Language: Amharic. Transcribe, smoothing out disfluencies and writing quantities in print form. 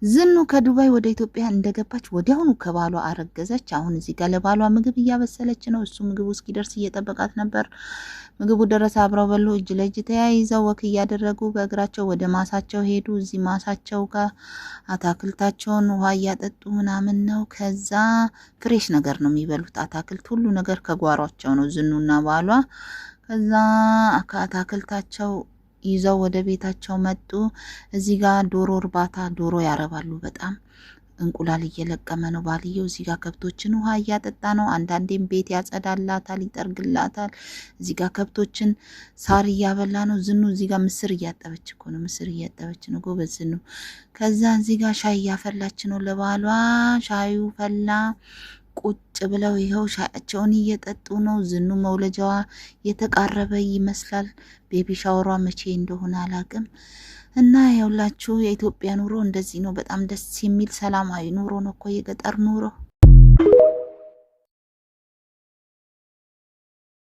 ዝኑ ከዱባይ ወደ ኢትዮጵያ እንደገባች ወዲያውኑ ከባሏ አረገዘች። አሁን እዚህ ጋር ለባሏ ምግብ እያበሰለች ነው። እሱ ምግቡ እስኪደርስ እየጠበቃት ነበር። ምግቡ ደረሰ። አብረው በሉ። እጅ ለእጅ ተያይዘው ወክ እያደረጉ በእግራቸው ወደ ማሳቸው ሄዱ። እዚህ ማሳቸው ጋር አታክልታቸውን ውሃ እያጠጡ ምናምን ነው። ከዛ ፍሬሽ ነገር ነው የሚበሉት። አታክልት ሁሉ ነገር ከጓሯቸው ነው ዝኑና ባሏ። ከዛ ከአታክልታቸው ይዘው ወደ ቤታቸው መጡ። እዚህ ጋር ዶሮ እርባታ ዶሮ ያረባሉ። በጣም እንቁላል እየለቀመ ነው ባልየው። እዚህ ጋር ከብቶችን ውሃ እያጠጣ ነው። አንዳንዴም ቤት ያጸዳላታል፣ ይጠርግላታል። እዚህ ጋር ከብቶችን ሳር እያበላ ነው። ዝኑ እዚህ ጋር ምስር እያጠበች እኮ ነው። ምስር እያጠበች ነው። ጎበዝ ዝኑ። ከዛ እዚህ ጋር ሻይ እያፈላች ነው ለባሏ። ሻዩ ፈላ። ቁጭ ብለው ይኸው ሻያቸውን እየጠጡ ነው። ዝኑ መውለጃዋ የተቃረበ ይመስላል። ቤቢ ሻወሯ መቼ እንደሆነ አላቅም። እና ያውላችሁ የኢትዮጵያ ኑሮ እንደዚህ ነው። በጣም ደስ የሚል ሰላማዊ ኑሮ ነው እኮ የገጠር ኑሮ።